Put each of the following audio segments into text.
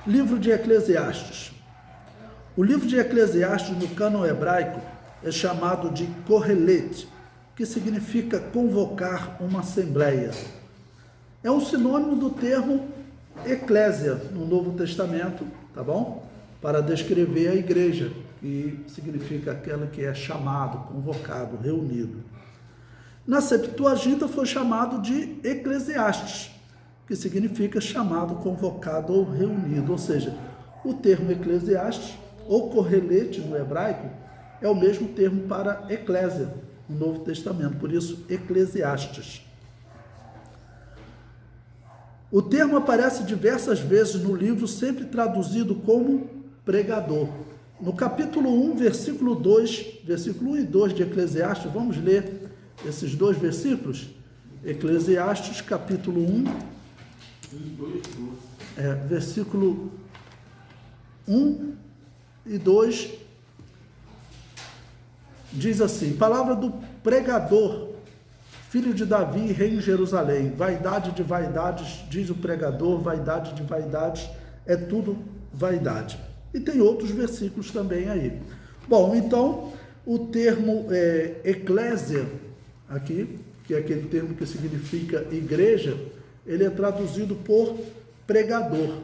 Livro de Eclesiastes. O livro de Eclesiastes no cânon hebraico é chamado de Kohelet, que significa convocar uma assembleia. É um sinônimo do termo eclésia no Novo Testamento, tá bom? Para descrever a igreja, que significa aquela que é chamado, convocado, reunido. Na Septuaginta foi chamado de Eclesiastes, que significa chamado, convocado ou reunido. Ou seja, o termo Eclesiastes, ou Kohelet no hebraico, é o mesmo termo para eclésia no Novo Testamento, por isso Eclesiastes. O termo aparece diversas vezes no livro, sempre traduzido como pregador. No capítulo 1, versículo 2, versículo 1 e 2 de Eclesiastes, vamos ler esses dois versículos? Eclesiastes, capítulo 1, versículo 1 e 2, diz assim: palavra do pregador, filho de Davi, rei em Jerusalém. Vaidade de vaidades, diz o pregador, vaidade de vaidades, é tudo vaidade. E tem outros versículos também aí. Bom, então, o termo eclésia, aqui, que é aquele termo que significa igreja, ele é traduzido por pregador,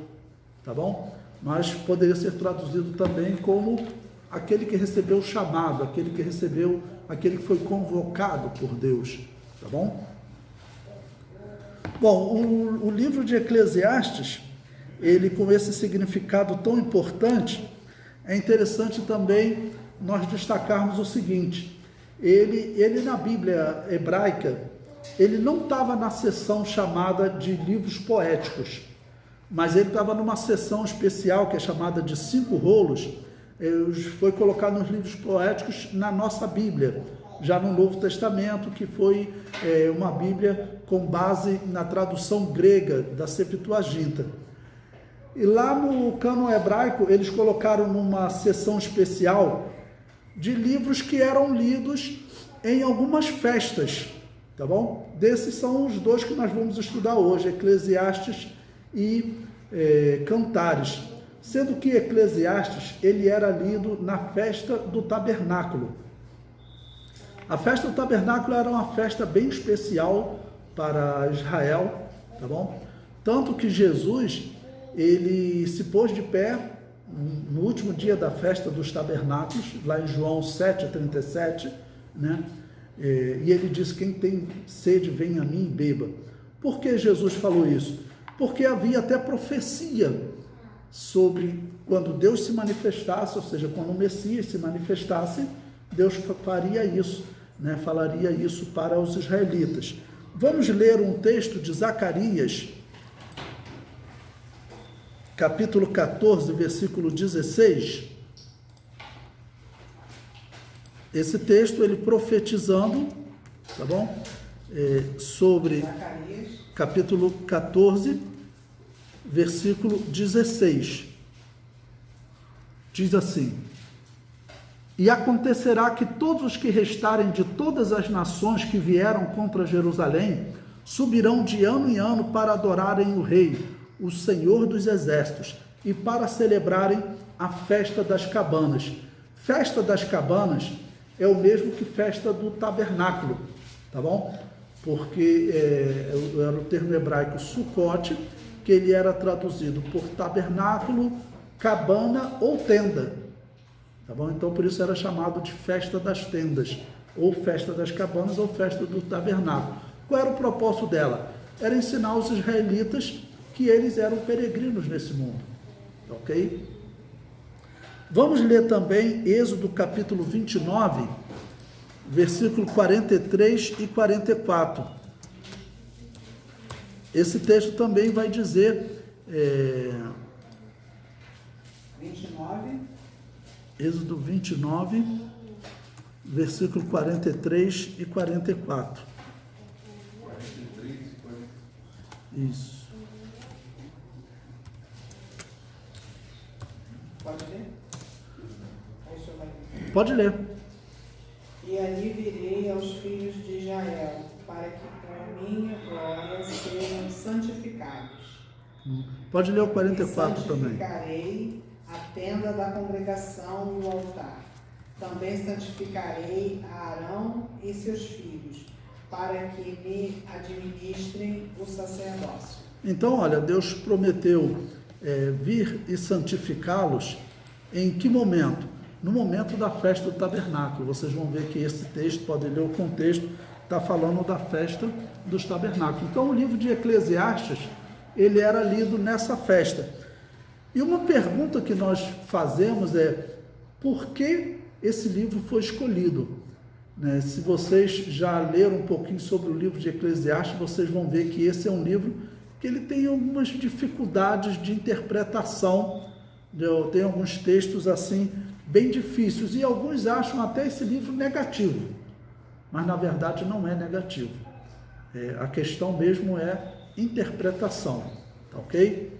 tá bom? Mas poderia ser traduzido também como aquele que recebeu o chamado, aquele que foi convocado por Deus, tá bom? Bom, o livro de Eclesiastes, ele com esse significado tão importante, é interessante também nós destacarmos o seguinte: ele na Bíblia hebraica, ele não estava na seção chamada de livros poéticos, mas ele estava numa seção especial que é chamada de 5 rolos. Foi colocado nos livros poéticos na nossa Bíblia, já no Novo Testamento, que foi uma Bíblia com base na tradução grega da Septuaginta. E lá no cânon hebraico, eles colocaram numa seção especial de livros que eram lidos em algumas festas, tá bom? Desses são os dois que nós vamos estudar hoje, Eclesiastes e Cantares. Sendo que Eclesiastes, ele era lido na festa do tabernáculo. A festa do tabernáculo era uma festa bem especial para Israel, tá bom? Tanto que Jesus, ele se pôs de pé no último dia da festa dos tabernáculos, lá em João 7:37, né? E ele disse: quem tem sede, venha a mim e beba. Por que Jesus falou isso? Porque havia até profecia sobre quando Deus se manifestasse, ou seja, quando o Messias se manifestasse, Deus faria isso, né? Falaria isso para os israelitas. Vamos ler um texto de Zacarias, capítulo 14, versículo 16. Esse texto, ele profetizando, tá bom? Sobre Zacarias, capítulo 14, versículo 16. Diz assim: e acontecerá que todos os que restarem de todas as nações que vieram contra Jerusalém subirão de ano em ano para adorarem o Rei, o Senhor dos Exércitos, e para celebrarem a festa das cabanas. Festa das cabanas é o mesmo que festa do tabernáculo, tá bom? Porque era o termo hebraico Sukkot, que ele era traduzido por tabernáculo, cabana ou tenda, tá bom? Então por isso era chamado de festa das tendas, ou festa das cabanas, ou festa do tabernáculo. Qual era o propósito dela? Era ensinar os israelitas que eles eram peregrinos nesse mundo, ok? Vamos ler também Êxodo capítulo 29, versículo 43 e 44. Esse texto também vai dizer... 29. Êxodo 29, versículo 43 e 44. 43 e 44. Isso. Pode ler? Ou o senhor vai ler? Pode ler. E ali virei aos filhos de Israel, para que com a minha glória sejam santificados. Pode ler o E 44 também. santificarei a tenda da congregação e o altar. Também santificarei a Arão e seus filhos, para que me administrem o sacerdócio. Então, olha, Deus prometeu vir e santificá-los em que momento? No momento da festa do tabernáculo. Vocês vão ver que esse texto, podem ler o contexto, está falando da festa dos tabernáculos. Então, o livro de Eclesiastes, ele era lido nessa festa. E uma pergunta que nós fazemos é, por que esse livro foi escolhido? Né? Se vocês já leram um pouquinho sobre o livro de Eclesiastes, vocês vão ver que esse é um livro que ele tem algumas dificuldades de interpretação, tem alguns textos assim bem difíceis, e alguns acham até esse livro negativo, mas na verdade não é negativo. A questão mesmo é interpretação, tá ok?